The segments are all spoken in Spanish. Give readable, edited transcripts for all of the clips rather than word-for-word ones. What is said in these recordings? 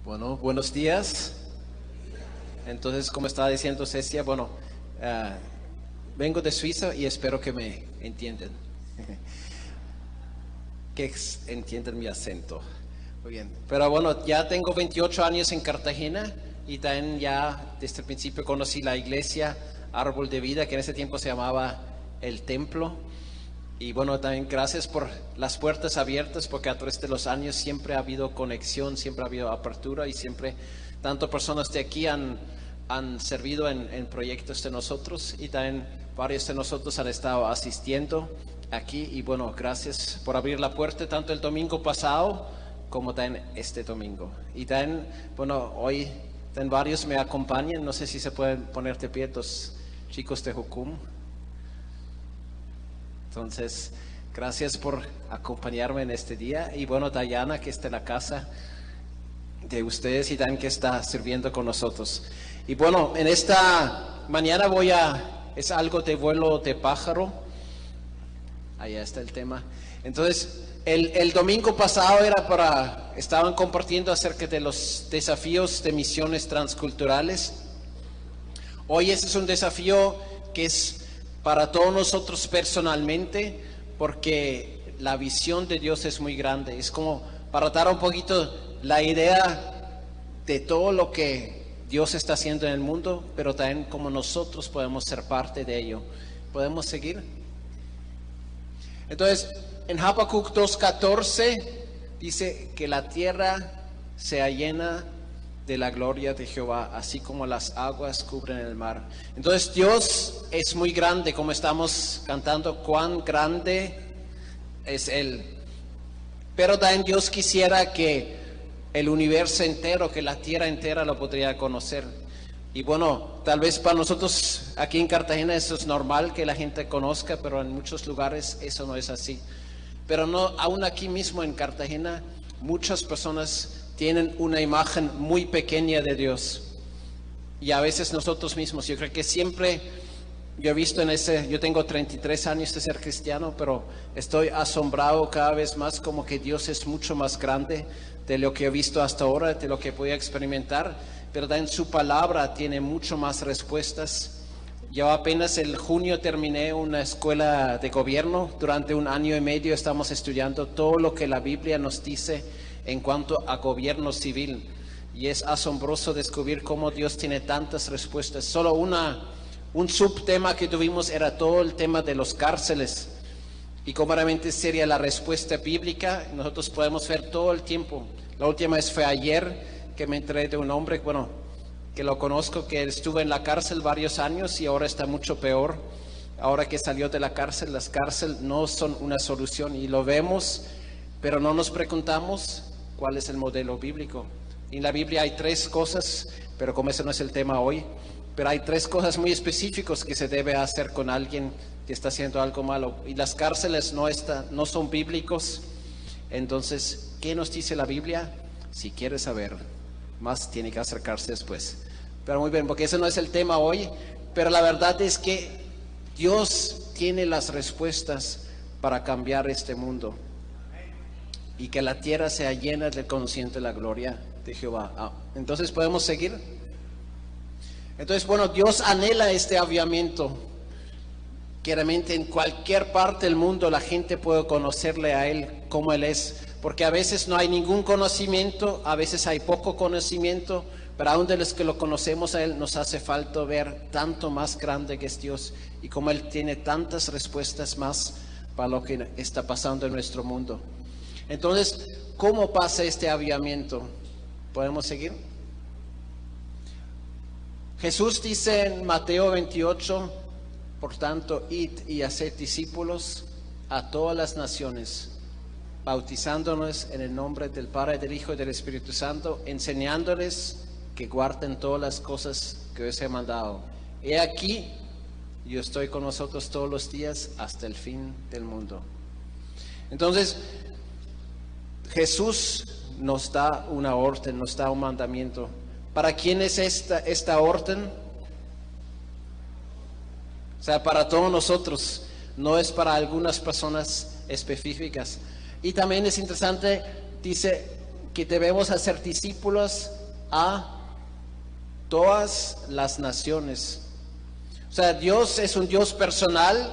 Bueno, buenos días. Entonces, como estaba diciendo Cecia, vengo de Suiza y espero que me entiendan. Entiendan mi acento. Muy bien. Pero bueno, ya tengo 28 años en Cartagena y también ya desde el principio conocí la iglesia Árbol de Vida, que en ese tiempo se llamaba El Templo. Y bueno, también gracias por las puertas abiertas, porque a través de los años siempre ha habido conexión, siempre ha habido apertura y siempre tanto personas de aquí han servido en proyectos de nosotros y también varios de nosotros han estado asistiendo aquí. Y bueno, gracias por abrir la puerta tanto el domingo pasado como también este domingo. Y también, bueno, hoy también varios me acompañan, no sé si se pueden poner de pie los chicos de Jucum. Entonces, gracias por acompañarme en este día. Y bueno, Dayana, que está en la casa de ustedes y también que está sirviendo con nosotros. Y bueno, en esta mañana es algo de vuelo de pájaro. Allá está el tema. Entonces, el domingo pasado estaban compartiendo acerca de los desafíos de misiones transculturales. Hoy ese es un desafío que es para todos nosotros personalmente, porque la visión de Dios es muy grande. Es como para dar un poquito la idea de todo lo que Dios está haciendo en el mundo, pero también como nosotros podemos ser parte de ello. ¿Podemos seguir? Entonces, en Habacuc 2:14 dice que la tierra sea llena de la gloria de Jehová, así como las aguas cubren el mar. Entonces Dios es muy grande, como estamos cantando, cuán grande es Él. Pero también Dios quisiera que el universo entero, que la tierra entera lo podría conocer. Y bueno, tal vez para nosotros aquí en Cartagena eso es normal que la gente conozca, pero en muchos lugares eso no es así. Pero no, aún aquí mismo en Cartagena, muchas personas tienen una imagen muy pequeña de Dios. Y a veces nosotros mismos, yo creo que siempre, yo he visto yo tengo 33 años de ser cristiano, pero estoy asombrado cada vez más como que Dios es mucho más grande de lo que he visto hasta ahora, de lo que voy a experimentar, pero también su palabra tiene mucho más respuestas. Yo apenas el junio terminé una escuela de gobierno, durante 1 año y medio estamos estudiando todo lo que la Biblia nos dice en cuanto a gobierno civil, y es asombroso descubrir cómo Dios tiene tantas respuestas. Solo un subtema que tuvimos era todo el tema de los cárceles y cómo realmente sería la respuesta bíblica. Nosotros podemos ver todo el tiempo. La última vez fue ayer que me enteré de un hombre, que lo conozco, que estuvo en la cárcel varios años y ahora está mucho peor. Ahora que salió de la cárcel, las cárceles no son una solución y lo vemos, pero no nos preguntamos cuál es el modelo bíblico. En la Biblia hay 3 cosas, pero como ese no es el tema hoy, pero hay 3 cosas muy específicas que se debe hacer con alguien que está haciendo algo malo. Y las cárceles no son bíblicos. Entonces, ¿qué nos dice la Biblia? Si quieres saber más, tiene que acercarse después. Pero muy bien, porque ese no es el tema hoy, pero la verdad es que Dios tiene las respuestas para cambiar este mundo y que la tierra sea llena del conocimiento de la gloria de Jehová. Entonces, ¿podemos seguir? Entonces, bueno, Dios anhela este avivamiento, que realmente en cualquier parte del mundo la gente puede conocerle a Él como Él es, porque a veces no hay ningún conocimiento, a veces hay poco conocimiento, pero aún de los que lo conocemos a Él nos hace falta ver tanto más grande que es Dios y como Él tiene tantas respuestas más para lo que está pasando en nuestro mundo. Entonces, ¿cómo pasa este avivamiento? ¿Podemos seguir? Jesús dice en Mateo 28, por tanto, id y haced discípulos a todas las naciones, bautizándonos en el nombre del Padre, del Hijo y del Espíritu Santo, enseñándoles que guarden todas las cosas que os he mandado. He aquí, yo estoy con vosotros todos los días hasta el fin del mundo. Entonces, Jesús nos da una orden, nos da un mandamiento. ¿Para quién es esta orden? O sea, para todos nosotros, no es para algunas personas específicas. Y también es interesante, dice que debemos hacer discípulos a todas las naciones. O sea, Dios es un Dios personal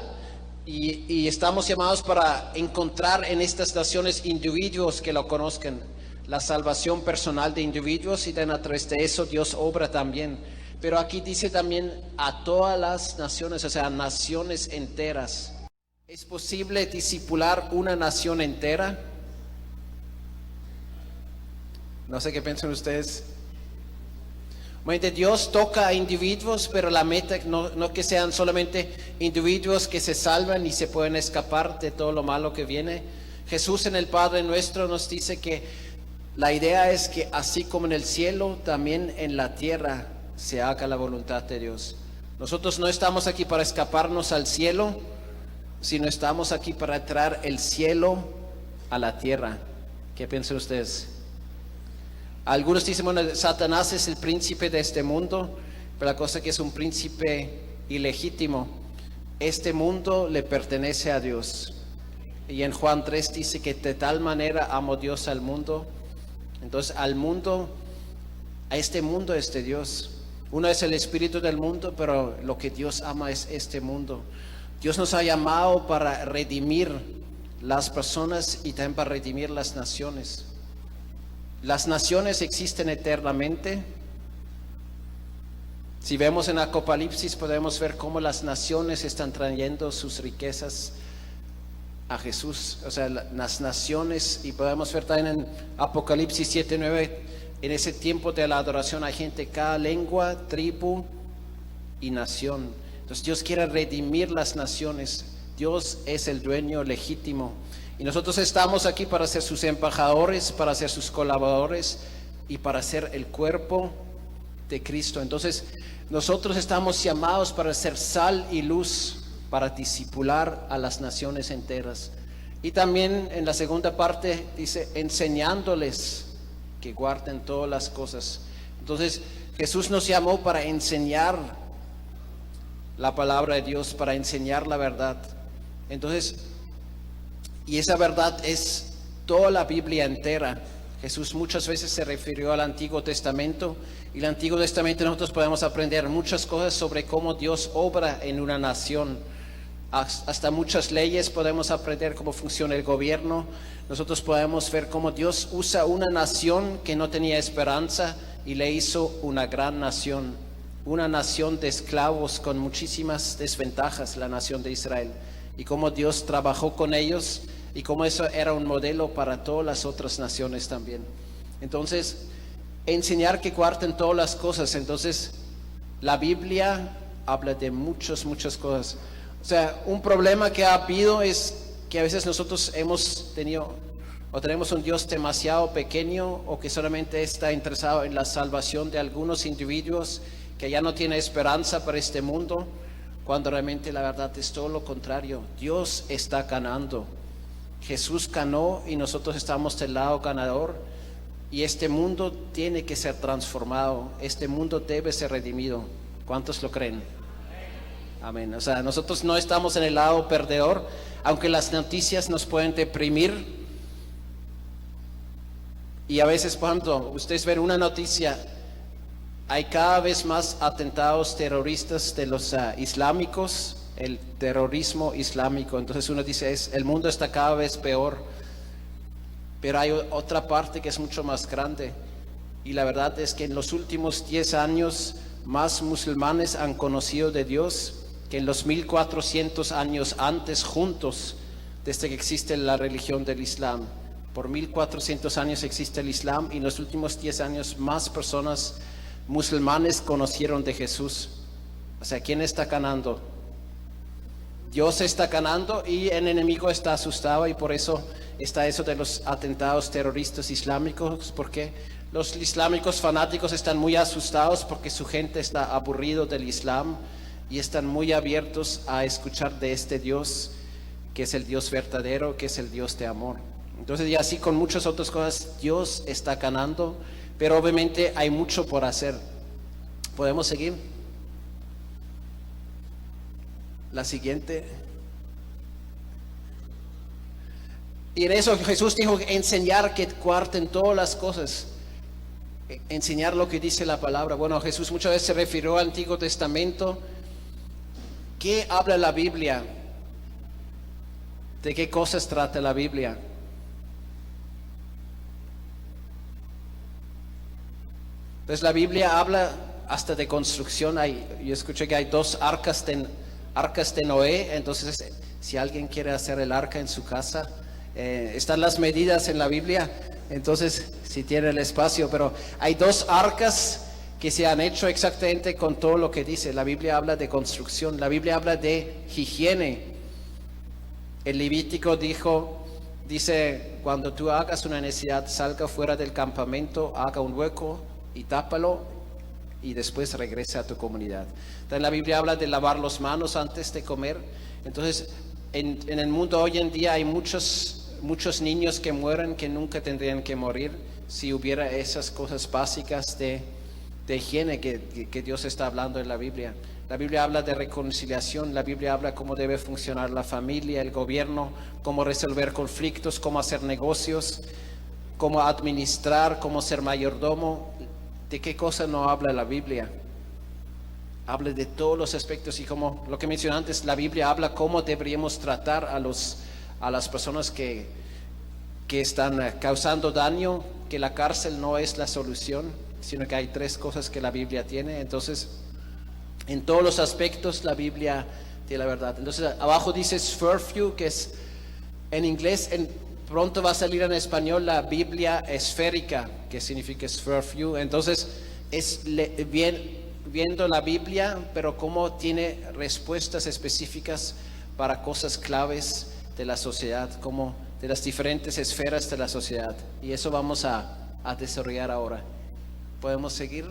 y estamos llamados para encontrar en estas naciones individuos que lo conozcan. La salvación personal de individuos, y a través de eso Dios obra también. Pero aquí dice también a todas las naciones, o sea, naciones enteras. ¿Es posible discipular una nación entera? No sé qué piensan ustedes. Bueno, Dios toca a individuos, pero la meta no que sean solamente individuos que se salvan y se pueden escapar de todo lo malo que viene. Jesús en el Padre Nuestro nos dice que la idea es que así como en el cielo, también en la tierra se haga la voluntad de Dios. Nosotros no estamos aquí para escaparnos al cielo, sino estamos aquí para traer el cielo a la tierra. ¿Qué piensan ustedes? Algunos dicen, bueno, Satanás es el príncipe de este mundo, pero la cosa es que es un príncipe ilegítimo. Este mundo le pertenece a Dios. Y en Juan 3 dice que de tal manera amó Dios al mundo. Entonces al mundo, a este mundo es de Dios. Uno es el espíritu del mundo, pero lo que Dios ama es este mundo. Dios nos ha llamado para redimir las personas y también para redimir las naciones. Las naciones existen eternamente. Si vemos en Apocalipsis podemos ver cómo las naciones están trayendo sus riquezas a Jesús. O sea, las naciones, y podemos ver también en Apocalipsis 7:9, en ese tiempo de la adoración hay gente de cada lengua, tribu y nación. Entonces Dios quiere redimir las naciones. Dios es el dueño legítimo. Y nosotros estamos aquí para ser sus embajadores, para ser sus colaboradores y para ser el cuerpo de Cristo. Entonces, nosotros estamos llamados para ser sal y luz, para discipular a las naciones enteras. Y también en la segunda parte dice, enseñándoles que guarden todas las cosas. Entonces, Jesús nos llamó para enseñar la palabra de Dios, para enseñar la verdad. Entonces, y esa verdad es toda la Biblia entera. Jesús muchas veces se refirió al Antiguo Testamento, y el Antiguo Testamento nosotros podemos aprender muchas cosas sobre cómo Dios obra en una nación. Hasta muchas leyes podemos aprender cómo funciona el gobierno. Nosotros podemos ver cómo Dios usa una nación que no tenía esperanza y le hizo una gran nación. Una nación de esclavos con muchísimas desventajas, la nación de Israel. Y cómo Dios trabajó con ellos y cómo eso era un modelo para todas las otras naciones también. Entonces, enseñar que guarden todas las cosas. Entonces, la Biblia habla de muchas cosas. O sea, un problema que ha habido es que a veces nosotros hemos tenido o tenemos un Dios demasiado pequeño, o que solamente está interesado en la salvación de algunos individuos que ya no tiene esperanza para este mundo, cuando realmente la verdad es todo lo contrario. Dios está ganando. Jesús ganó y nosotros estamos del lado ganador, y este mundo tiene que ser transformado. Este mundo debe ser redimido. ¿Cuántos lo creen? Amén. O sea, nosotros no estamos en el lado perdedor, aunque las noticias nos pueden deprimir. Y a veces, por ejemplo, ustedes ven una noticia, hay cada vez más atentados terroristas de los islámicos, el terrorismo islámico. Entonces uno dice, el mundo está cada vez peor. Pero hay otra parte que es mucho más grande. Y la verdad es que en los últimos 10 años más musulmanes han conocido de Dios que en los 1400 años antes juntos, desde que existe la religión del Islam. Por 1400 años existe el Islam, y en los últimos 10 años más personas musulmanes conocieron de Jesús. O sea, ¿quién está ganando? Dios está ganando, y el enemigo está asustado, y por eso está eso de los atentados terroristas islámicos, porque los islámicos fanáticos están muy asustados porque su gente está aburrido del Islam y están muy abiertos a escuchar de este Dios, que es el Dios verdadero, que es el Dios de amor. Entonces, y así con muchas otras cosas, Dios está ganando, pero obviamente hay mucho por hacer. ¿Podemos seguir? La siguiente. Y en eso Jesús dijo enseñar que guarden todas las cosas, enseñar lo que dice la palabra. Bueno, Jesús muchas veces se refirió al Antiguo Testamento. ¿Qué habla la Biblia? ¿De qué cosas trata la Biblia? Entonces la Biblia habla hasta de construcción. Yo escuché que hay 2 arcas de Noé. Entonces si alguien quiere hacer el arca en su casa, están las medidas en la Biblia. Entonces si tiene el espacio, pero hay 2 arcas que se han hecho exactamente con todo lo que dice. La Biblia habla de construcción, la Biblia habla de higiene. El Levítico dice, cuando tú hagas una necesidad, salga fuera del campamento, haga un hueco y tápalo y después regrese a tu comunidad. Entonces la Biblia habla de lavar las manos antes de comer. Entonces en el mundo hoy en día hay muchos niños que mueren que nunca tendrían que morir si hubiera esas cosas básicas de higiene que Dios está hablando en la Biblia. La Biblia habla de reconciliación, la Biblia habla cómo debe funcionar la familia, el gobierno, cómo resolver conflictos, cómo hacer negocios, cómo administrar, cómo ser mayordomo. ¿De qué cosa no habla la Biblia? Habla de todos los aspectos y como lo que mencioné antes, la Biblia habla cómo deberíamos tratar a las personas que están causando daño, que la cárcel no es la solución, sino que hay 3 cosas que la Biblia tiene. Entonces, en todos los aspectos la Biblia tiene la verdad. Entonces, abajo dice Sphere, que es en inglés, pronto va a salir en español la Biblia esférica, que significa Sphere. Entonces, es viendo la Biblia, pero cómo tiene respuestas específicas para cosas claves de la sociedad, como de las diferentes esferas de la sociedad. Y eso vamos a desarrollar ahora. ¿Podemos seguir?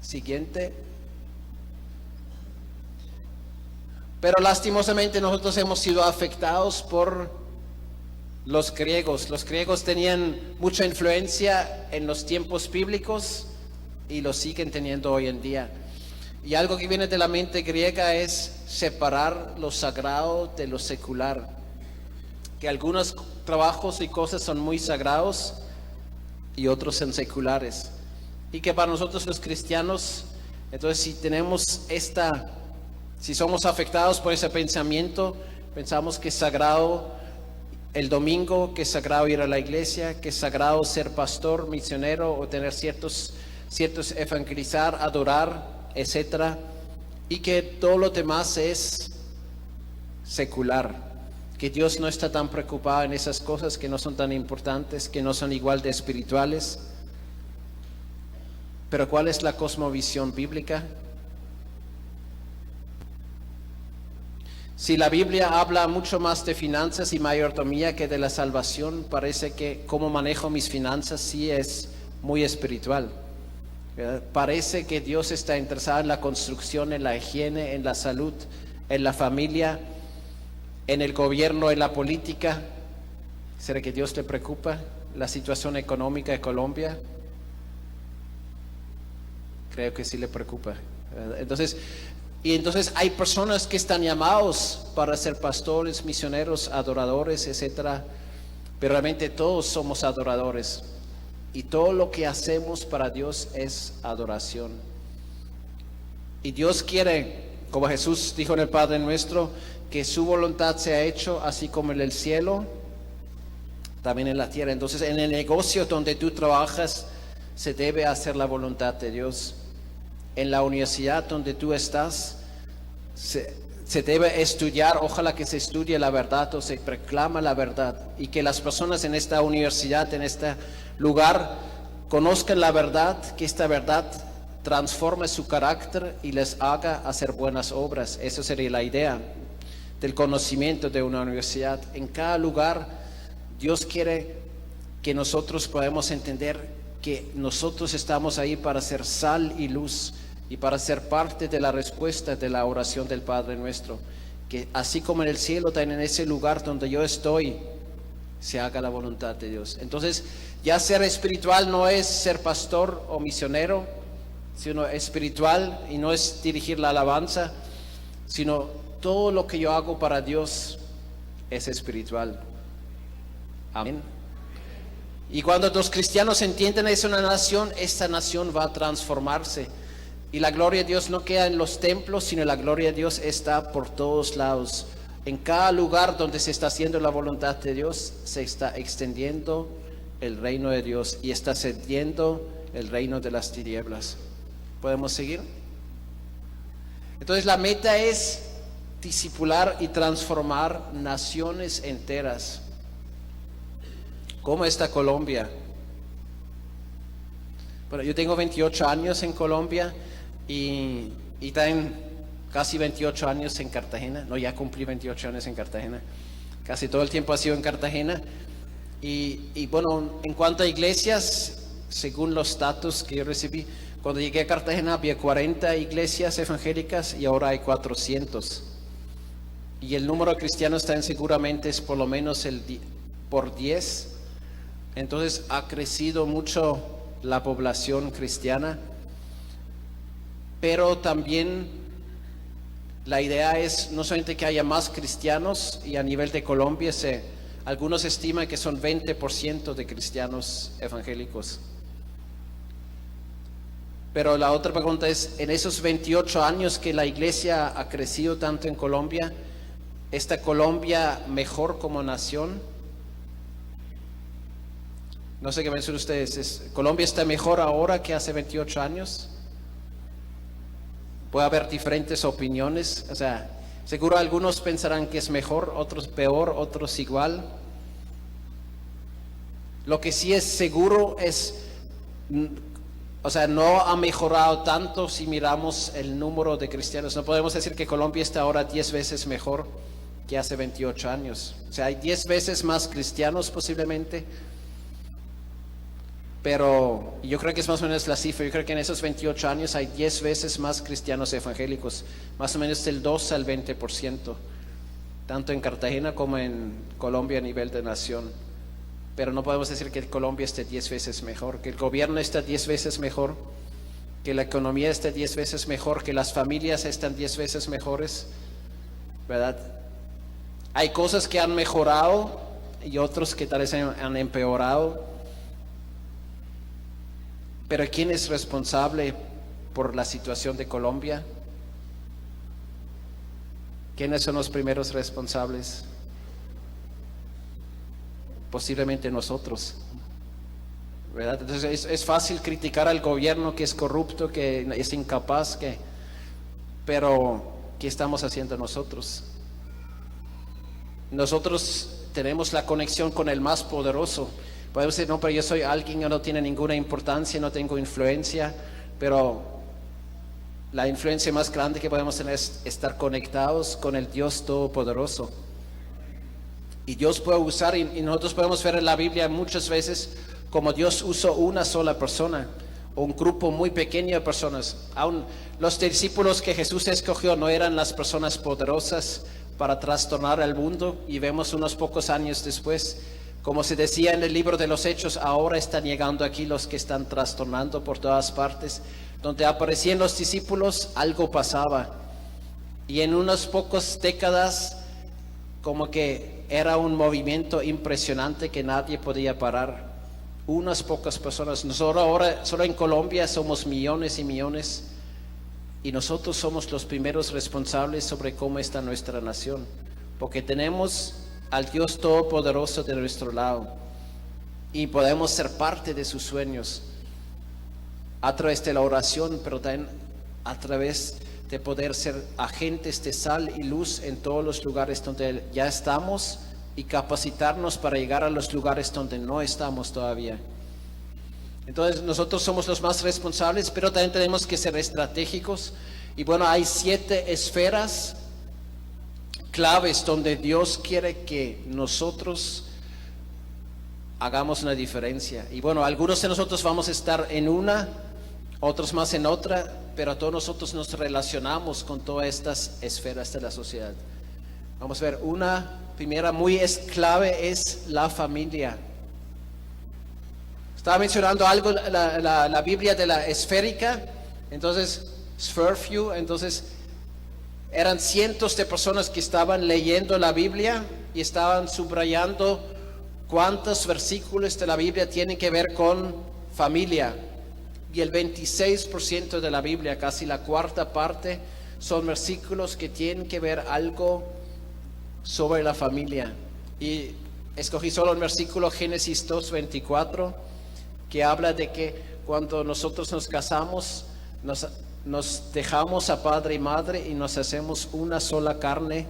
Siguiente. Pero lastimosamente nosotros hemos sido afectados por los griegos. Los griegos tenían mucha influencia en los tiempos bíblicos y lo siguen teniendo hoy en día. Y algo que viene de la mente griega es separar lo sagrado de lo secular. Que algunos trabajos y cosas son muy sagrados y otros son seculares. Y que para nosotros los cristianos, entonces si somos afectados por ese pensamiento, pensamos que es sagrado el domingo, que es sagrado ir a la iglesia, que es sagrado ser pastor, misionero o tener ciertos evangelizar, adorar, etcétera, y que todo lo demás es secular, que Dios no está tan preocupado en esas cosas, que no son tan importantes, que no son igual de espirituales. Pero ¿cuál es la cosmovisión bíblica? Si la Biblia habla mucho más de finanzas y mayordomía que de la salvación, parece que cómo manejo mis finanzas sí es muy espiritual. Parece que Dios está interesado en la construcción, en la higiene, en la salud, en la familia, en el gobierno, en la política. ¿Será que Dios le preocupa la situación económica de Colombia? Creo que sí le preocupa. Entonces hay personas que están llamados para ser pastores, misioneros, adoradores, etcétera. Pero realmente todos somos adoradores. Y todo lo que hacemos para Dios es adoración. Y Dios quiere, como Jesús dijo en el Padre Nuestro, que su voluntad sea hecho así como en el cielo, también en la tierra. Entonces, en el negocio donde tú trabajas, se debe hacer la voluntad de Dios. En la universidad donde tú estás, se debe estudiar, ojalá que se estudie la verdad o se proclama la verdad. Y que las personas en esta universidad, en este lugar, conozcan la verdad, que esta verdad transforme su carácter y les haga hacer buenas obras. Esa sería la idea del conocimiento de una universidad. En cada lugar, Dios quiere que nosotros podamos entender que nosotros estamos ahí para ser sal y luz y para ser parte de la respuesta de la oración del Padre Nuestro. Que así como en el cielo, también en ese lugar donde yo estoy, se haga la voluntad de Dios. Entonces, ya ser espiritual no es ser pastor o misionero, sino espiritual y no es dirigir la alabanza, sino todo lo que yo hago para Dios es espiritual. Amén. Y cuando los cristianos entienden es una nación, esta nación va a transformarse. Y la gloria de Dios no queda en los templos, sino la gloria de Dios está por todos lados. En cada lugar donde se está haciendo la voluntad de Dios, se está extendiendo el reino de Dios y está cediendo el reino de las tinieblas. ¿Podemos seguir? Entonces la meta es discipular y transformar naciones enteras. ¿Cómo está Colombia? Bueno, yo tengo 28 años en Colombia y también casi 28 años en Cartagena. No, ya cumplí 28 años en Cartagena. Casi todo el tiempo ha sido en Cartagena. Y bueno, en cuanto a iglesias, según los datos que yo recibí, cuando llegué a Cartagena había 40 iglesias evangélicas y ahora hay 400. Y el número de cristianos también seguramente es por lo menos por 10. Entonces ha crecido mucho la población cristiana, pero también la idea es no solamente que haya más cristianos, y a nivel de Colombia algunos estiman que son 20% de cristianos evangélicos. Pero la otra pregunta es, en esos 28 años que la iglesia ha crecido tanto en Colombia, ¿está Colombia mejor como nación? No sé qué piensan ustedes. ¿Colombia está mejor ahora que hace 28 años? Puede haber diferentes opiniones. O sea, seguro algunos pensarán que es mejor, otros peor, otros igual. Lo que sí es seguro es, o sea, no ha mejorado tanto si miramos el número de cristianos. No podemos decir que Colombia está ahora 10 veces mejor que hace 28 años. O sea, hay 10 veces más cristianos posiblemente. Pero yo creo que es más o menos la cifra. Yo creo que en esos 28 años hay 10 veces más cristianos evangélicos, más o menos del 2 al 20%, tanto en Cartagena como en Colombia a nivel de nación. Pero no podemos decir que Colombia esté 10 veces mejor, que el gobierno está 10 veces mejor, que la economía esté 10 veces mejor, que las familias están 10 veces mejores, ¿verdad? Hay cosas que han mejorado y otros que tal vez han empeorado. Pero ¿quién es responsable por la situación de Colombia? ¿Quiénes son los primeros responsables? Posiblemente nosotros, ¿verdad? Entonces es fácil criticar al gobierno que es corrupto, que es incapaz, pero ¿qué estamos haciendo nosotros? Nosotros tenemos la conexión con el más poderoso. Podemos decir, no, pero yo soy alguien que no tiene ninguna importancia, no tengo influencia, pero la influencia más grande que podemos tener es estar conectados con el Dios Todopoderoso. Y Dios puede usar, y nosotros podemos ver en la Biblia muchas veces como Dios usó una sola persona, o un grupo muy pequeño de personas. Aún los discípulos que Jesús escogió no eran las personas poderosas para trastornar el mundo, y vemos unos pocos años después, como se decía en el libro de los Hechos, ahora están llegando aquí los que están trastornando por todas partes. Donde aparecían los discípulos, algo pasaba. Y en unas pocas décadas, como que era un movimiento impresionante que nadie podía parar. Unas pocas personas. Nosotros ahora, solo en Colombia, somos millones y millones. Y nosotros somos los primeros responsables sobre cómo está nuestra nación. Porque tenemos al Dios Todopoderoso de nuestro lado y podemos ser parte de sus sueños a través de la oración, pero también a través de poder ser agentes de sal y luz en todos los lugares donde ya estamos y capacitarnos para llegar a los lugares donde no estamos todavía. Entonces nosotros somos los más responsables, pero también tenemos que ser estratégicos. Y bueno, hay 7 esferas claves donde Dios quiere que nosotros hagamos una diferencia. Y bueno, algunos de nosotros vamos a estar en una, otros más en otra, pero todos nosotros nos relacionamos con todas estas esferas de la sociedad. Vamos a ver, una primera muy clave es la familia. Estaba mencionando algo, la Biblia de la esférica, entonces, Sphere View, entonces eran cientos de personas que estaban leyendo la Biblia y estaban subrayando ¿cuántos versículos de la Biblia tienen que ver con familia? Y el 26% de la Biblia, casi la cuarta parte, son versículos que tienen que ver algo sobre la familia. Y escogí solo el versículo Génesis 2:24, que habla de que cuando nosotros nos casamos, nos dejamos a padre y madre y nos hacemos una sola carne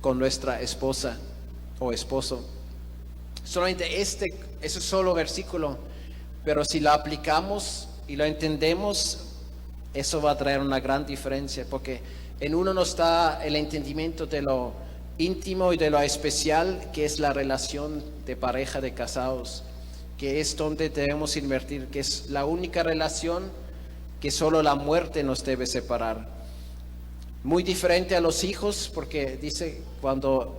con nuestra esposa o esposo. Solamente ese solo versículo, pero si lo aplicamos y lo entendemos, eso va a traer una gran diferencia, porque en uno nos da el entendimiento de lo íntimo y de lo especial que es la relación de pareja, de casados, que es donde debemos invertir, que es la única relación que solo la muerte nos debe separar. Muy diferente a los hijos, porque dice, cuando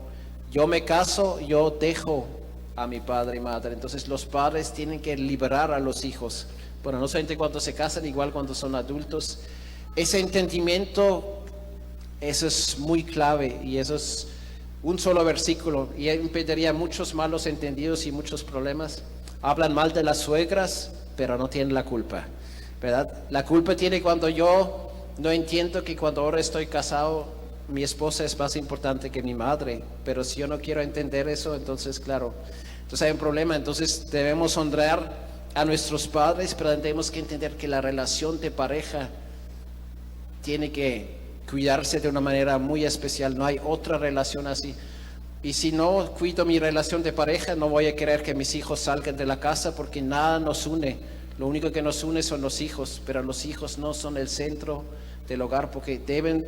yo me caso, yo dejo a mi padre y madre. Entonces los padres tienen que liberar a los hijos. Bueno, no solamente cuando se casan, igual cuando son adultos. Ese entendimiento, eso es muy clave, y eso es un solo versículo, y impediría muchos malos entendidos y muchos problemas. Hablan mal de las suegras, pero no tienen la culpa, ¿verdad? La culpa tiene cuando yo no entiendo que cuando ahora estoy casado, mi esposa es más importante que mi madre, pero si yo no quiero entender eso, entonces claro, entonces hay un problema. Entonces debemos honrar a nuestros padres, pero tenemos que entender que la relación de pareja tiene que cuidarse de una manera muy especial. No hay otra relación así. Y si no cuido mi relación de pareja, no voy a querer que mis hijos salgan de la casa, porque nada nos une. Lo único que nos une son los hijos, pero los hijos no son el centro del hogar, porque deben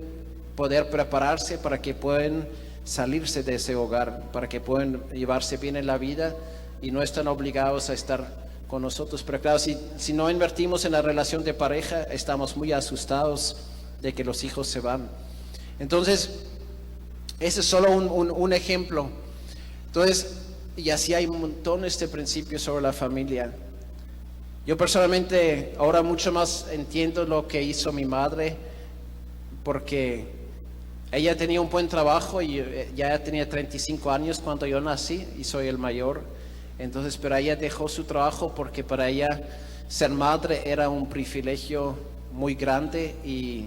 poder prepararse para que puedan salirse de ese hogar, para que puedan llevarse bien en la vida y no están obligados a estar con nosotros. Pero claro, si no invertimos en la relación de pareja, estamos muy asustados de que los hijos se van. Entonces, ese es solo un ejemplo. Entonces, y así hay montones de principios sobre la familia. Yo personalmente ahora mucho más entiendo lo que hizo mi madre, porque ella tenía un buen trabajo y ya tenía 35 años cuando yo nací y soy el mayor. Entonces, pero ella dejó su trabajo porque para ella ser madre era un privilegio muy grande y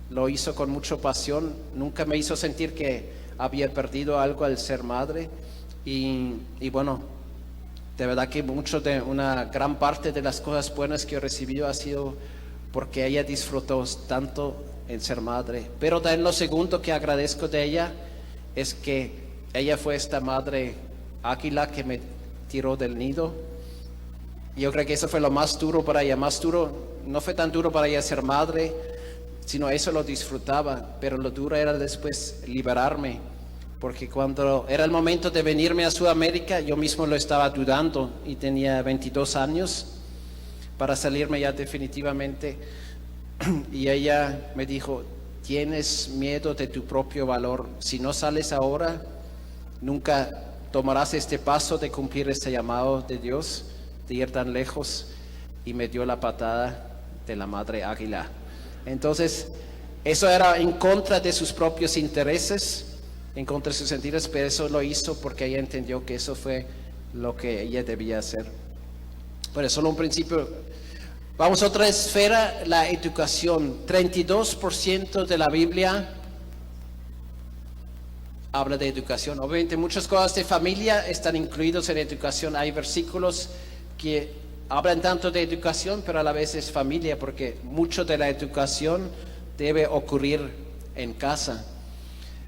lo hizo con mucha pasión. Nunca me hizo sentir que había perdido algo al ser madre. Y bueno, de verdad que una gran parte de las cosas buenas que he recibido ha sido porque ella disfrutó tanto en ser madre. Pero también lo segundo que agradezco de ella es que ella fue esta madre águila que me tiró del nido. Yo creo que eso fue lo más duro para ella. Más duro, no fue tan duro para ella ser madre, sino eso lo disfrutaba, pero lo duro era después liberarme, porque cuando era el momento de venirme a Sudamérica, yo mismo lo estaba dudando y tenía 22 años para salirme ya definitivamente, y ella me dijo, tienes miedo de tu propio valor, si no sales ahora, nunca tomarás este paso de cumplir este llamado de Dios, de ir tan lejos, y me dio la patada de la madre águila. Entonces, eso era en contra de sus propios intereses, en contra de sus sentidos, pero eso lo hizo porque ella entendió que eso fue lo que ella debía hacer. Bueno, solo un principio. Vamos a otra esfera, la educación. 32% de la Biblia habla de educación. Obviamente muchas cosas de familia están incluidos en educación. Hay versículos que hablan tanto de educación, pero a la vez es familia, porque mucho de la educación debe ocurrir en casa.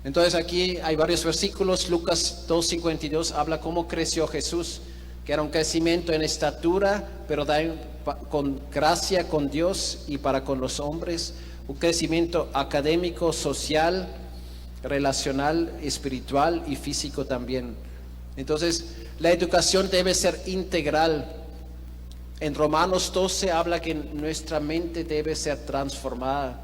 Entonces aquí hay varios versículos. Lucas 2:52 habla cómo creció Jesús, que era un crecimiento en estatura, pero también con gracia con Dios y para con los hombres, un crecimiento académico, social, relacional, espiritual y físico también. Entonces, la educación debe ser integral. En Romanos 12 habla que nuestra mente debe ser transformada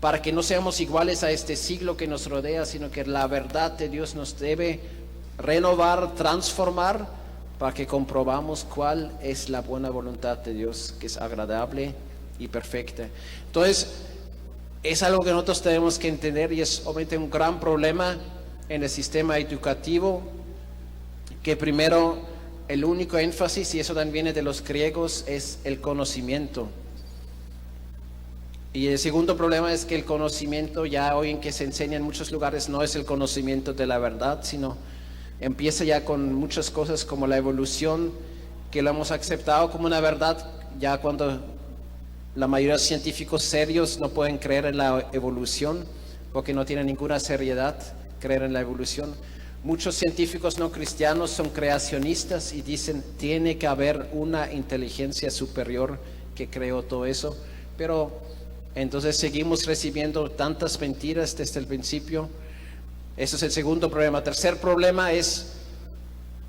para que no seamos iguales a este siglo que nos rodea, sino que la verdad de Dios nos debe renovar, transformar, para que comprobamos cuál es la buena voluntad de Dios, que es agradable y perfecta. Entonces, es algo que nosotros tenemos que entender, y es obviamente un gran problema en el sistema educativo, que primero el único énfasis, y eso también viene de los griegos, es el conocimiento. Y el segundo problema es que el conocimiento ya hoy en que se enseña en muchos lugares no es el conocimiento de la verdad, sino empieza ya con muchas cosas como la evolución, que lo hemos aceptado como una verdad ya cuando la mayoría de los científicos serios no pueden creer en la evolución porque no tienen ninguna seriedad creer en la evolución. Muchos científicos no cristianos son creacionistas y dicen tiene que haber una inteligencia superior que creó todo eso, pero entonces seguimos recibiendo tantas mentiras desde el principio. Ese es el segundo problema. Tercer problema es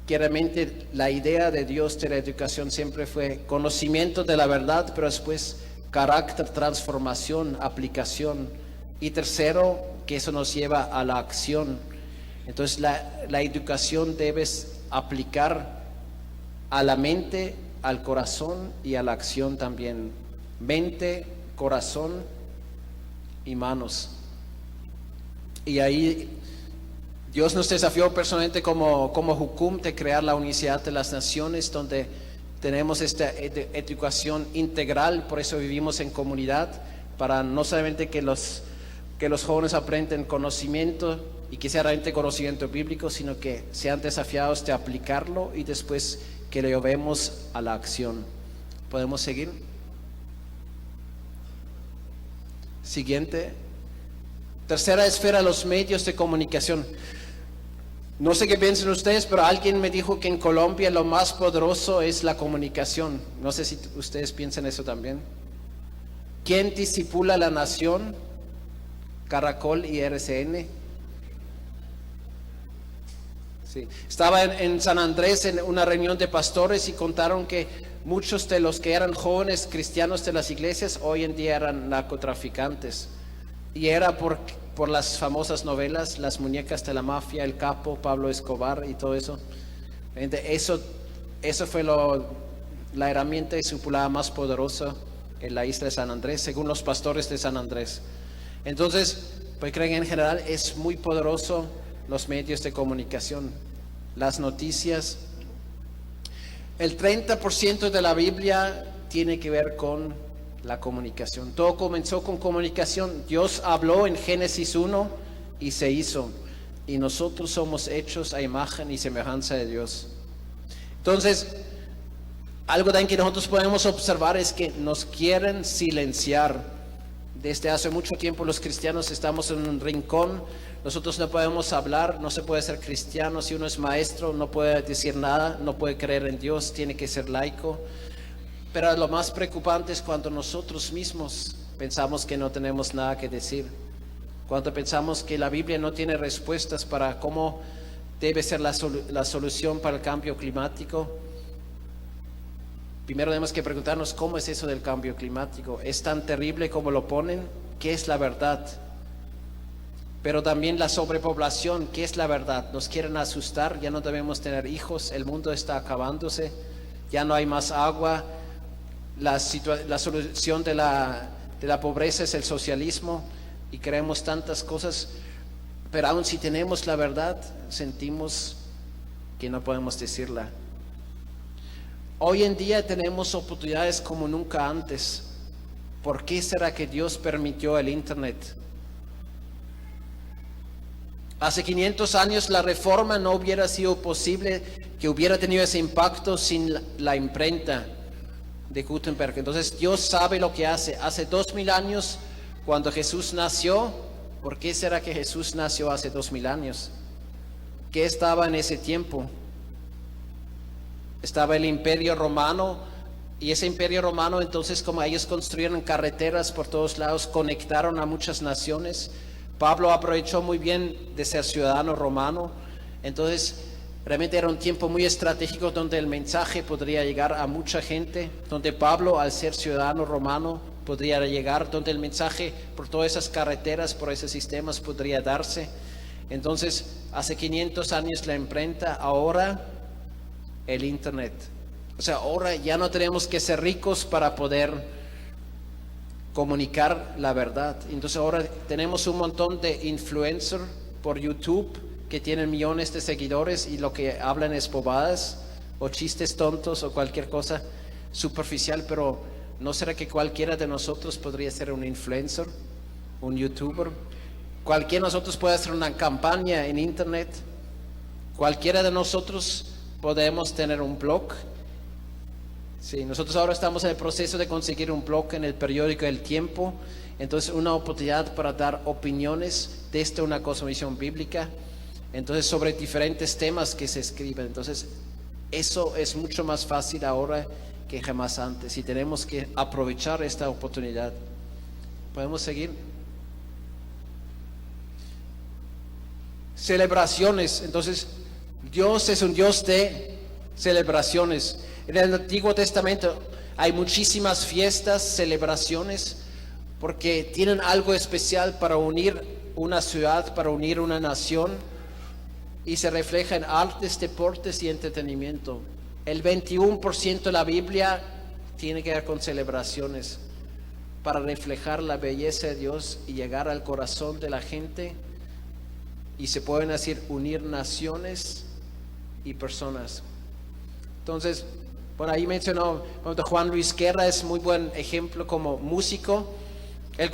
que realmente la idea de Dios de la educación siempre fue conocimiento de la verdad, pero después carácter, transformación, aplicación. Y tercero, que eso nos lleva a la acción. Entonces la educación debes aplicar a la mente, al corazón y a la acción también. Mente, corazón y manos. Y ahí Dios nos desafió personalmente como Jucum de crear la Universidad de las Naciones, donde tenemos esta educación integral. Por eso vivimos en comunidad, para no solamente que los jóvenes aprendan conocimiento y que sea realmente conocimiento bíblico, sino que sean desafiados de aplicarlo y después que lo llevemos a la acción. ¿Podemos seguir? Siguiente. Tercera esfera, los medios de comunicación. No sé qué piensan ustedes, pero alguien me dijo que en Colombia lo más poderoso es la comunicación. No sé si ustedes piensan eso también. ¿Quién discipula la nación? Caracol y RCN. Sí. Estaba en San Andrés en una reunión de pastores y contaron que muchos de los que eran jóvenes cristianos de las iglesias hoy en día eran narcotraficantes. Y era por las famosas novelas, Las muñecas de la mafia, El Capo, Pablo Escobar y todo eso. Eso fue la herramienta discipulada más poderosa en la isla de San Andrés, según los pastores de San Andrés. Entonces, pues creen en general es muy poderoso los medios de comunicación, las noticias. El 30% de la Biblia tiene que ver con la comunicación. Todo comenzó con comunicación. Dios habló en Génesis 1 y se hizo. Y nosotros somos hechos a imagen y semejanza de Dios. Entonces, algo también que nosotros podemos observar es que nos quieren silenciar. Desde hace mucho tiempo los cristianos estamos en un rincón. Nosotros no podemos hablar, no se puede ser cristiano. Si uno es maestro, no puede decir nada, no puede creer en Dios, tiene que ser laico. Pero lo más preocupante es cuando nosotros mismos pensamos que no tenemos nada que decir. Cuando pensamos que la Biblia no tiene respuestas para cómo debe ser la solución para el cambio climático. Primero tenemos que preguntarnos cómo es eso del cambio climático. ¿Es tan terrible como lo ponen? ¿Qué es la verdad? Pero también la sobrepoblación, ¿qué es la verdad? Nos quieren asustar, ya no debemos tener hijos, el mundo está acabándose, ya no hay más agua. La solución de la pobreza es el socialismo y creemos tantas cosas, pero aun si tenemos la verdad, sentimos que no podemos decirla. Hoy en día tenemos oportunidades como nunca antes. ¿Por qué será que Dios permitió el Internet? Hace 500 años la reforma no hubiera sido posible, que hubiera tenido ese impacto sin la imprenta de Gutenberg. Entonces Dios sabe lo que hace. Hace 2000 años, cuando Jesús nació, ¿por qué será que Jesús nació hace 2000 años? ¿Qué estaba en ese tiempo? Estaba el Imperio Romano, y ese Imperio Romano, entonces, como ellos construyeron carreteras por todos lados, conectaron a muchas naciones. Pablo aprovechó muy bien de ser ciudadano romano. Entonces realmente era un tiempo muy estratégico donde el mensaje podría llegar a mucha gente, donde Pablo, al ser ciudadano romano, podría llegar, donde el mensaje por todas esas carreteras, por esos sistemas podría darse. Entonces hace 500 años la imprenta, ahora el Internet. O sea, ahora ya no tenemos que ser ricos para poder comunicar la verdad. Entonces ahora tenemos un montón de influencers por YouTube que tienen millones de seguidores y lo que hablan es bobadas o chistes tontos o cualquier cosa superficial, pero ¿no será que cualquiera de nosotros podría ser un influencer, un youtuber? Cualquiera de nosotros puede hacer una campaña en internet. Cualquiera de nosotros podemos tener un blog. Sí, nosotros ahora estamos en el proceso de conseguir un blog en el periódico El Tiempo. Entonces, una oportunidad para dar opiniones desde una cosmovisión bíblica. Entonces, sobre diferentes temas que se escriben. Entonces, eso es mucho más fácil ahora que jamás antes. Y tenemos que aprovechar esta oportunidad. ¿Podemos seguir? Celebraciones. Entonces, Dios es un Dios de celebraciones. En el Antiguo Testamento hay muchísimas fiestas, celebraciones, porque tienen algo especial para unir una ciudad, para unir una nación, y se refleja en artes, deportes y entretenimiento. El 21% de la Biblia tiene que ver con celebraciones para reflejar la belleza de Dios y llegar al corazón de la gente, y se pueden decir unir naciones y personas. Entonces, por ahí mencionó Juan Luis Guerra, es muy buen ejemplo como músico. Él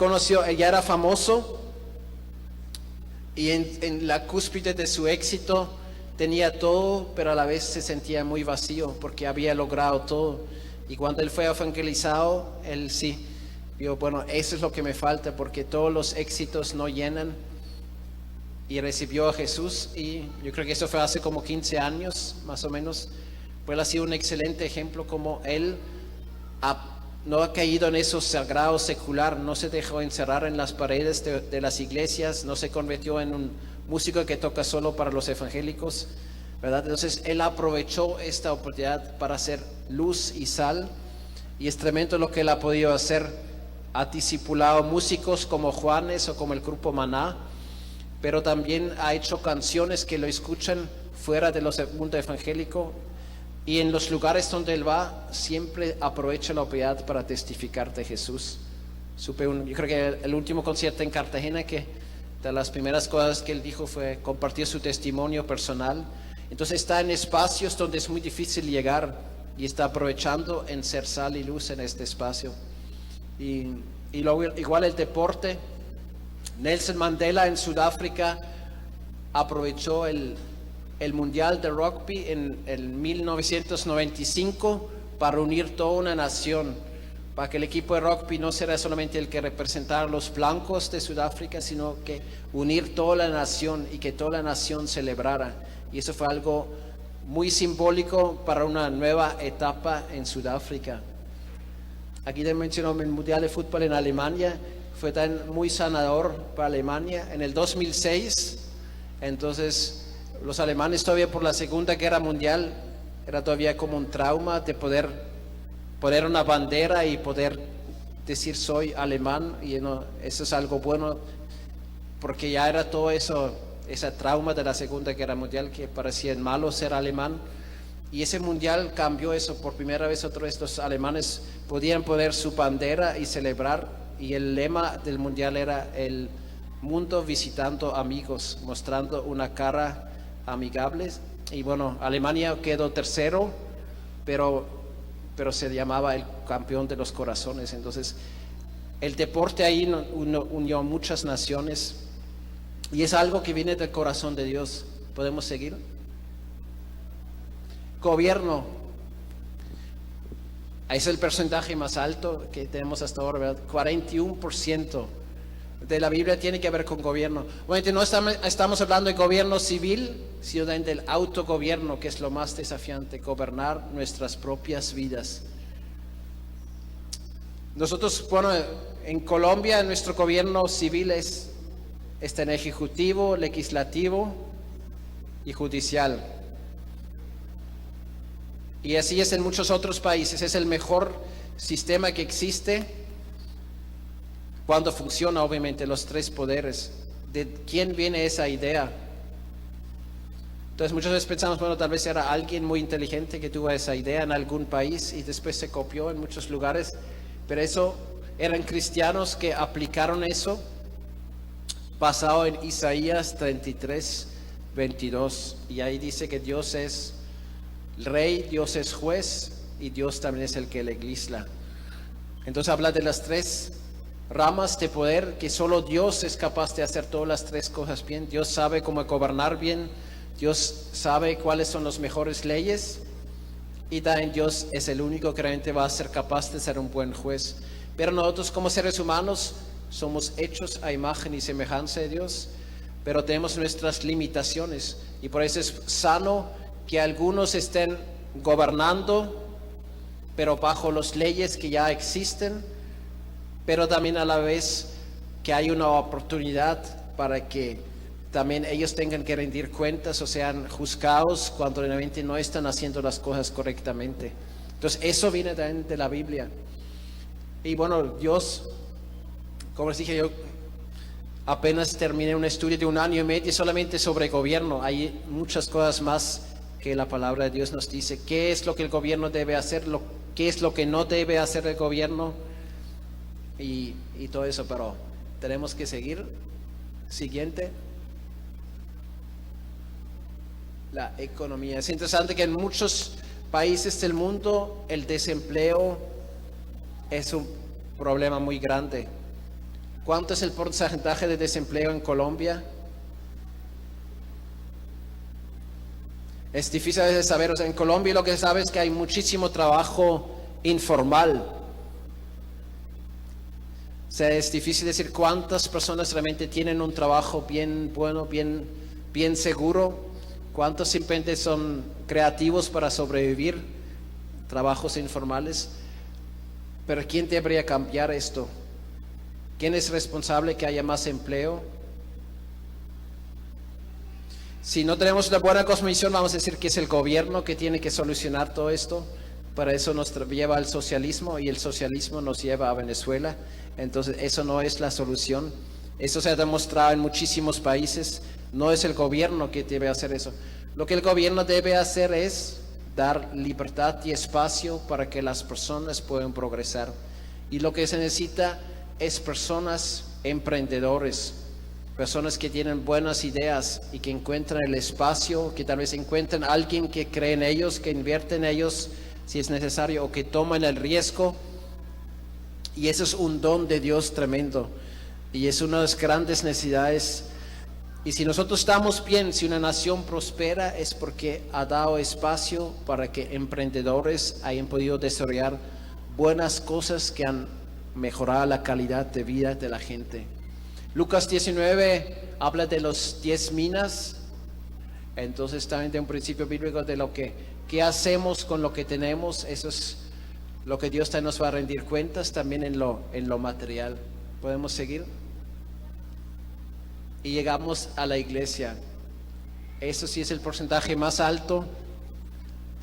ya era famoso, y en la cúspide de su éxito tenía todo, pero a la vez se sentía muy vacío porque había logrado todo. Y cuando él fue evangelizado, él sí vio, bueno, eso es lo que me falta, porque todos los éxitos no llenan. Y recibió a Jesús, y yo creo que eso fue hace como 15 años más o menos. Pues ha sido un excelente ejemplo como él no ha caído en eso sagrado secular, no se dejó encerrar en las paredes de las iglesias, no se convirtió en un músico que toca solo para los evangélicos, ¿verdad? Entonces él aprovechó esta oportunidad para hacer luz y sal, y es tremendo lo que él ha podido hacer. Ha discipulado músicos como Juanes o como el grupo Maná, pero también ha hecho canciones que lo escuchan fuera del mundo evangélico, y en los lugares donde él va siempre aprovecha la oportunidad para testificar de Jesús. Yo creo que el último concierto en Cartagena, que de las primeras cosas que él dijo fue compartir su testimonio personal. Entonces está en espacios donde es muy difícil llegar, y está aprovechando en ser sal y luz en este espacio. Y luego, igual el deporte. Nelson Mandela en Sudáfrica aprovechó el Mundial de Rugby en 1995 para unir toda una nación, para que el equipo de rugby no será solamente el que representara a los blancos de Sudáfrica, sino que unir toda la nación y que toda la nación celebrara. Y eso fue algo muy simbólico para una nueva etapa en Sudáfrica. Aquí te mencionó el Mundial de Fútbol en Alemania. Fue tan muy sanador para Alemania en el 2006. Entonces, los alemanes todavía por la Segunda Guerra Mundial era todavía como un trauma de poder poner una bandera y poder decir soy alemán, y eso es algo bueno, porque ya era todo eso, ese trauma de la Segunda Guerra Mundial, que parecía malo ser alemán, y ese mundial cambió eso. Por primera vez otra vez los alemanes podían poner su bandera y celebrar, y el lema del mundial era el mundo visitando amigos, mostrando una cara amigable. Y bueno, Alemania quedó tercero, pero se llamaba el campeón de los corazones. Entonces el deporte ahí unió muchas naciones, y es algo que viene del corazón de Dios. ¿Podemos seguir? Gobierno. Es el porcentaje más alto que tenemos hasta ahora, ¿verdad? 41% de la Biblia tiene que ver con gobierno. Obviamente no estamos hablando de gobierno civil, sino del autogobierno, que es lo más desafiante, gobernar nuestras propias vidas. Nosotros, bueno, en Colombia nuestro gobierno civil está en ejecutivo, legislativo y judicial. Y así es en muchos otros países. Es el mejor sistema que existe cuando funciona, obviamente, los tres poderes. ¿De quién viene esa idea? Entonces muchas veces pensamos, bueno, tal vez era alguien muy inteligente que tuvo esa idea en algún país y después se copió en muchos lugares, pero eso eran cristianos que aplicaron eso basado en Isaías 33, 22. Y ahí dice que Dios es rey, Dios es juez y Dios también es el que legisla. Entonces habla de las tres ramas de poder, que solo Dios es capaz de hacer todas las tres cosas bien. Dios sabe cómo gobernar bien, Dios sabe cuáles son las mejores leyes, y también Dios es el único que realmente va a ser capaz de ser un buen juez. Pero nosotros como seres humanos somos hechos a imagen y semejanza de Dios, pero tenemos nuestras limitaciones, y por eso es sano que algunos estén gobernando, pero bajo las leyes que ya existen, pero también a la vez que hay una oportunidad para que también ellos tengan que rendir cuentas o sean juzgados cuando realmente no están haciendo las cosas correctamente. Entonces eso viene también de la Biblia. Y bueno, Dios, como les dije, yo apenas terminé un estudio de 1 año y medio solamente sobre gobierno. Hay muchas cosas más que la palabra de Dios nos dice. ¿Qué es lo que el gobierno debe hacer? ¿Qué es lo que no debe hacer el gobierno? Y todo eso, pero tenemos que seguir. Siguiente. La economía. Es interesante que en muchos países del mundo el desempleo es un problema muy grande. ¿Cuánto es el porcentaje de desempleo en Colombia? Es difícil a veces saber. O sea, en Colombia lo que se sabe es que hay muchísimo trabajo informal. O sea, es difícil decir cuántas personas realmente tienen un trabajo bien bueno, bien seguro, cuántos simplemente son creativos para sobrevivir, trabajos informales. Pero ¿quién debería cambiar esto? ¿Quién es responsable que haya más empleo? Si no tenemos una buena cosmovisión, vamos a decir que es el gobierno que tiene que solucionar todo esto. Para eso nos lleva al socialismo, y el socialismo nos lleva a Venezuela. Entonces eso no es la solución. Eso se ha demostrado en muchísimos países. No es el gobierno que debe hacer eso. Lo que el gobierno debe hacer es dar libertad y espacio para que las personas puedan progresar. Y lo que se necesita es personas emprendedores, personas que tienen buenas ideas y que encuentran el espacio, que tal vez encuentren a alguien que cree en ellos, que invierte en ellos si es necesario, o que tomen el riesgo. Y eso es un don de Dios tremendo, y es una de las grandes necesidades. Y si nosotros estamos bien, si una nación prospera, es porque ha dado espacio para que emprendedores hayan podido desarrollar buenas cosas que han mejorado la calidad de vida de la gente. Lucas 19 habla de los 10 minas. Entonces también de un principio bíblico de lo que ¿qué hacemos con lo que tenemos? Eso es lo que Dios también nos va a rendir cuentas, también en lo material. ¿Podemos seguir? Y llegamos a la iglesia. Eso sí es el porcentaje más alto.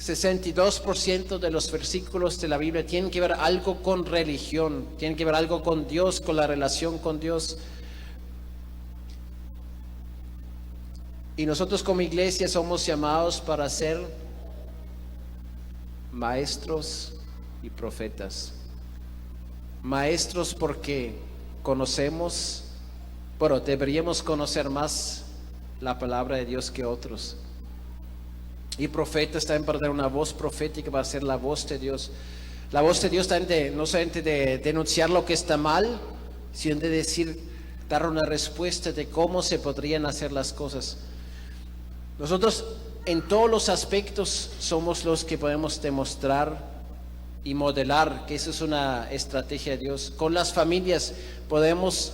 62% de los versículos de la Biblia tienen que ver algo con religión, tienen que ver algo con Dios, con la relación con Dios. Y nosotros como iglesia somos llamados para ser maestros y profetas. Maestros porque conocemos, pero deberíamos conocer más la palabra de Dios que otros. Y profetas también para dar una voz profética, para ser la voz de Dios. La voz de Dios también no solamente de denunciar lo que está mal, sino de dar una respuesta de cómo se podrían hacer las cosas. Nosotros en todos los aspectos somos los que podemos demostrar y modelar que eso es una estrategia de Dios. Con las familias podemos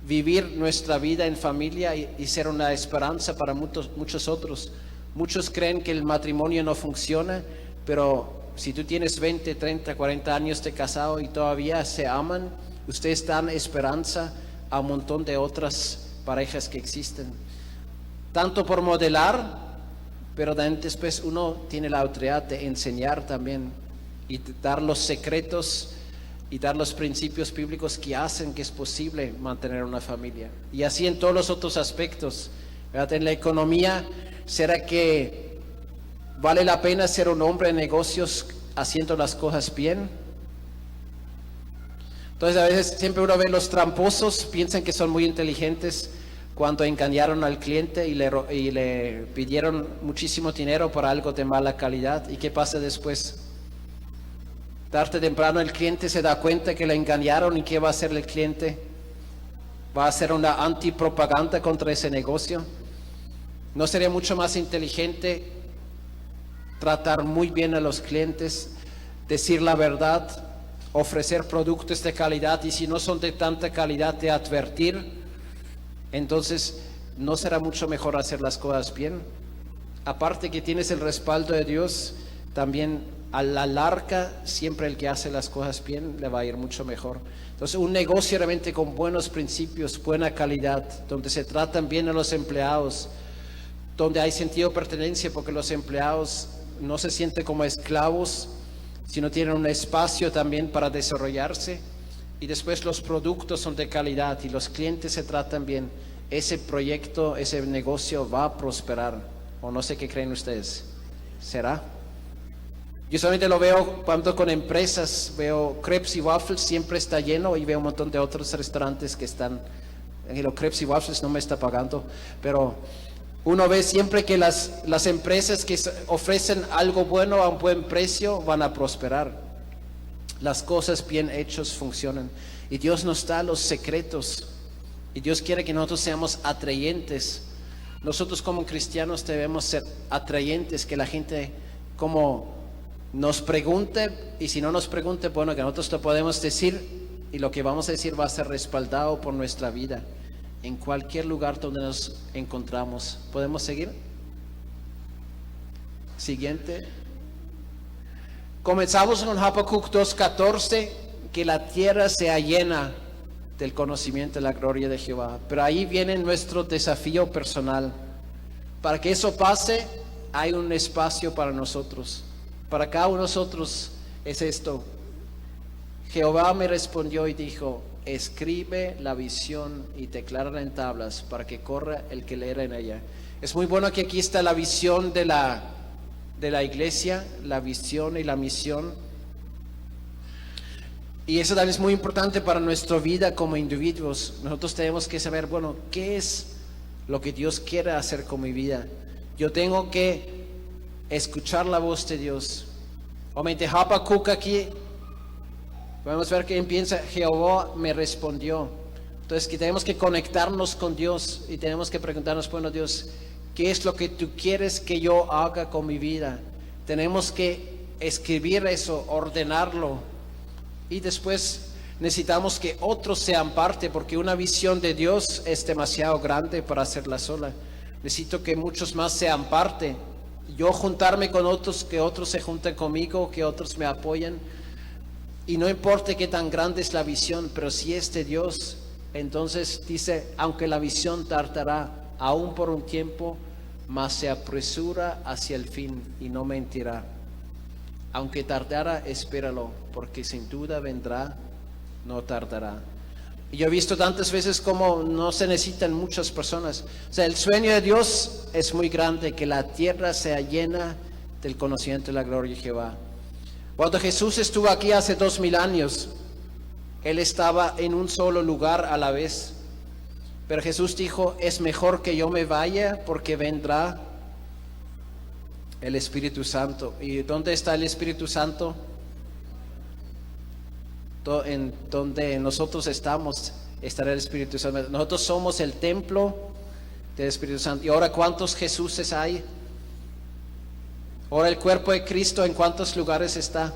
vivir nuestra vida en familia y ser una esperanza para muchos otros. Muchos creen que el matrimonio no funciona, pero si tú tienes 20, 30, 40 años de casado y todavía se aman, ustedes dan esperanza a un montón de otras parejas que existen. Tanto por modelar, pero también después uno tiene la autoridad de enseñar también y dar los secretos y dar los principios bíblicos que hacen que es posible mantener una familia. Y así en todos los otros aspectos, ¿verdad? En la economía, ¿será que vale la pena ser un hombre de negocios haciendo las cosas bien? Entonces a veces siempre uno ve los tramposos, piensan que son muy inteligentes, cuando engañaron al cliente y le pidieron muchísimo dinero por algo de mala calidad. ¿Y qué pasa después? Tarde o temprano el cliente se da cuenta que le engañaron, y ¿qué va a hacer el cliente? Va a hacer una antipropaganda contra ese negocio. ¿No sería mucho más inteligente tratar muy bien a los clientes, decir la verdad, ofrecer productos de calidad, y si no son de tanta calidad, de advertir? Entonces, ¿no será mucho mejor hacer las cosas bien? Aparte que tienes el respaldo de Dios, también a la larga, siempre el que hace las cosas bien le va a ir mucho mejor. Entonces, un negocio realmente con buenos principios, buena calidad, donde se tratan bien a los empleados, donde hay sentido de pertenencia, porque los empleados no se sienten como esclavos, sino tienen un espacio también para desarrollarse, y después los productos son de calidad y los clientes se tratan bien, ese proyecto, ese negocio va a prosperar. O no sé qué creen ustedes. ¿Será? Yo solamente lo veo cuando con empresas, veo Crepes y Waffles, siempre está lleno, y veo un montón de otros restaurantes que están, los Crepes y Waffles no me está pagando, pero uno ve siempre que las empresas que ofrecen algo bueno a un buen precio van a prosperar. Las cosas bien hechas funcionan, y Dios nos da los secretos, y Dios quiere que nosotros seamos atrayentes. Nosotros como cristianos debemos ser atrayentes, que la gente como nos pregunte, y si no nos pregunte, bueno, que nosotros lo podemos decir, y lo que vamos a decir va a ser respaldado por nuestra vida en cualquier lugar donde nos encontramos. ¿Podemos seguir? Siguiente. Comenzamos con Habacuc 2:14, que la tierra sea llena del conocimiento de la gloria de Jehová. Pero ahí viene nuestro desafío personal. Para que eso pase, hay un espacio para nosotros. Para cada uno de nosotros es esto. Jehová me respondió y dijo: escribe la visión y declárala en tablas, para que corra el que leerá en ella. Es muy bueno que aquí está la visión de la iglesia, la visión y la misión. Y eso también es muy importante para nuestra vida como individuos. Nosotros tenemos que saber, bueno, ¿qué es lo que Dios quiere hacer con mi vida? Yo tengo que escuchar la voz de Dios. Obviamente Habacuc aquí, podemos ver que empieza: Jehová me respondió. Entonces que tenemos que conectarnos con Dios, y tenemos que preguntarnos, bueno, Dios, ¿qué es lo que tú quieres que yo haga con mi vida? Tenemos que escribir eso, ordenarlo, y después necesitamos que otros sean parte, porque una visión de Dios es demasiado grande para hacerla sola. Necesito que muchos más sean parte. Yo juntarme con otros, que otros se junten conmigo, que otros me apoyen. Y no importa qué tan grande es la visión, pero si es de Dios, entonces dice: aunque la visión tardará aún por un tiempo, mas se apresura hacia el fin y no mentirá. Aunque tardara, espéralo, porque sin duda vendrá, no tardará. Y yo he visto tantas veces como no se necesitan muchas personas. O sea, el sueño de Dios es muy grande, que la tierra sea llena del conocimiento de la gloria de Jehová. Cuando Jesús estuvo aquí hace 2000 años, Él estaba en un solo lugar a la vez. Pero Jesús dijo: es mejor que yo me vaya, porque vendrá el Espíritu Santo. ¿Y dónde está el Espíritu Santo? En donde nosotros estamos estará el Espíritu Santo. Nosotros somos el templo del Espíritu Santo. Y ahora, ¿cuántos Jesuses hay? Ahora el cuerpo de Cristo, ¿en cuántos lugares está?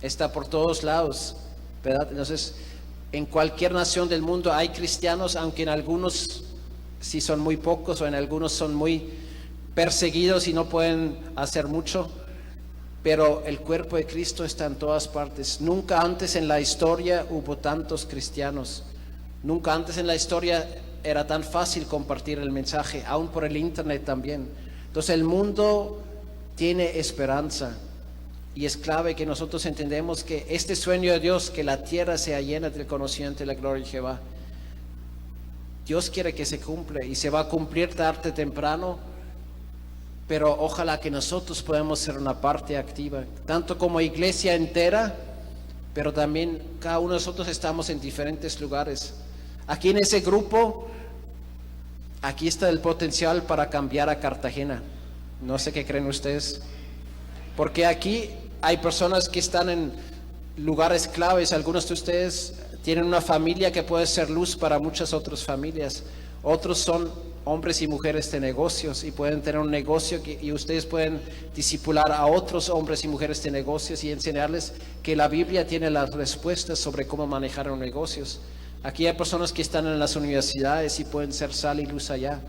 Está por todos lados, ¿verdad? Entonces, en cualquier nación del mundo hay cristianos, aunque en algunos sí son muy pocos, o en algunos son muy perseguidos y no pueden hacer mucho. Pero el cuerpo de Cristo está en todas partes. Nunca antes en la historia hubo tantos cristianos. Nunca antes en la historia era tan fácil compartir el mensaje, aún por el internet también. Entonces el mundo tiene esperanza, y es clave que nosotros entendemos que este sueño de Dios, que la tierra sea llena del conocimiento de la gloria de Jehová, Dios quiere que se cumpla, y se va a cumplir tarde o temprano. Pero ojalá que nosotros podamos ser una parte activa, tanto como iglesia entera, pero también cada uno de nosotros estamos en diferentes lugares. Aquí en ese grupo, aquí está el potencial para cambiar a Cartagena. No sé qué creen ustedes. Porque aquí hay personas que están en lugares claves. Algunos de ustedes tienen una familia que puede ser luz para muchas otras familias. Otros son hombres y mujeres de negocios y pueden tener un negocio y ustedes pueden discipular a otros hombres y mujeres de negocios y enseñarles que la Biblia tiene las respuestas sobre cómo manejar los negocios. Aquí hay personas que están en las universidades y pueden ser sal y luz allá.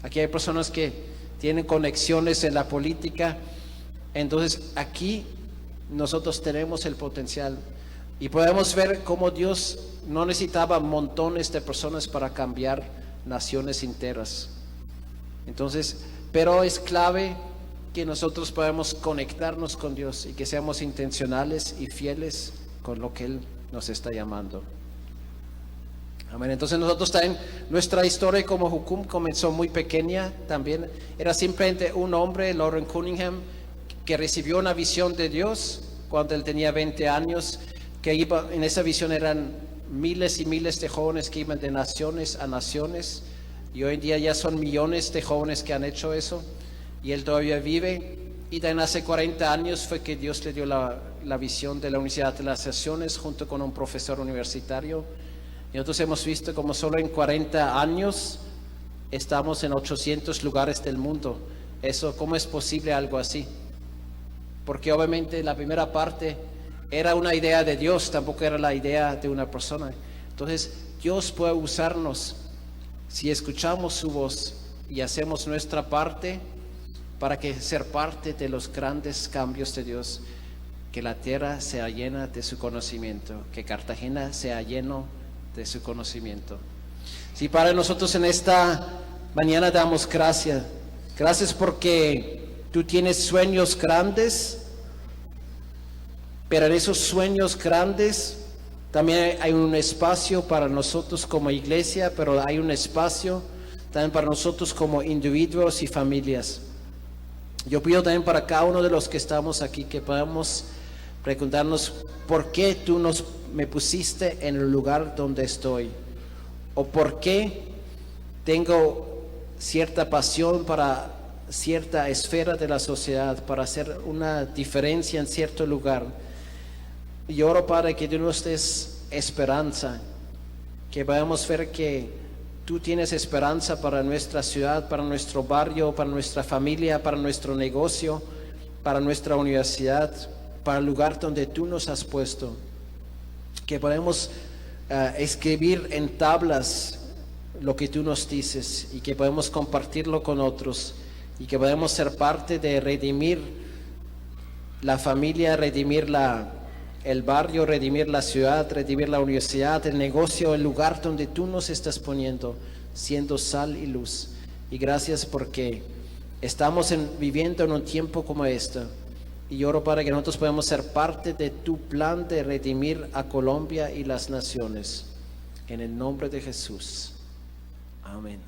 Aquí hay personas que tienen conexiones en la política. Entonces aquí nosotros tenemos el potencial y podemos ver cómo Dios no necesitaba montones de personas para cambiar naciones enteras. Entonces, pero es clave que nosotros podamos conectarnos con Dios y que seamos intencionales y fieles con lo que Él nos está llamando. Amén. Entonces nosotros también, nuestra historia como Jucum comenzó muy pequeña también. Era simplemente un hombre, Loren Cunningham, que recibió una visión de Dios cuando él tenía 20 años, que iba, en esa visión eran miles y miles de jóvenes que iban de naciones a naciones, y hoy en día ya son millones de jóvenes que han hecho eso, y él todavía vive. Y también hace 40 años fue que Dios le dio la visión de la Universidad de las Naciones junto con un profesor universitario. Y nosotros hemos visto como solo en 40 años estamos en 800 lugares del mundo. Eso, ¿cómo es posible algo así? Porque obviamente la primera parte era una idea de Dios, tampoco era la idea de una persona. Entonces Dios puede usarnos si escuchamos su voz y hacemos nuestra parte para que ser parte de los grandes cambios de Dios. Que la tierra sea llena de su conocimiento, que Cartagena sea lleno de su conocimiento. Sí, para nosotros en esta mañana damos gracias. Gracias porque tú tienes sueños grandes, pero en esos sueños grandes también hay un espacio para nosotros como iglesia, pero hay un espacio también para nosotros como individuos y familias. Yo pido también para cada uno de los que estamos aquí que podamos preguntarnos por qué tú me pusiste en el lugar donde estoy, o por qué tengo cierta pasión para cierta esfera de la sociedad, para hacer una diferencia en cierto lugar. Y oro, Padre, que tú nos des esperanza, que podamos ver que tú tienes esperanza para nuestra ciudad, para nuestro barrio, para nuestra familia, para nuestro negocio, para nuestra universidad, para el lugar donde tú nos has puesto. Que podemos escribir en tablas lo que tú nos dices y que podemos compartirlo con otros y que podemos ser parte de redimir la familia, redimir el barrio, redimir la ciudad, redimir la universidad, el negocio, el lugar donde tú nos estás poniendo, siendo sal y luz. Y gracias porque estamos viviendo en un tiempo como este. Y oro para que nosotros podamos ser parte de tu plan de redimir a Colombia y las naciones. En el nombre de Jesús. Amén.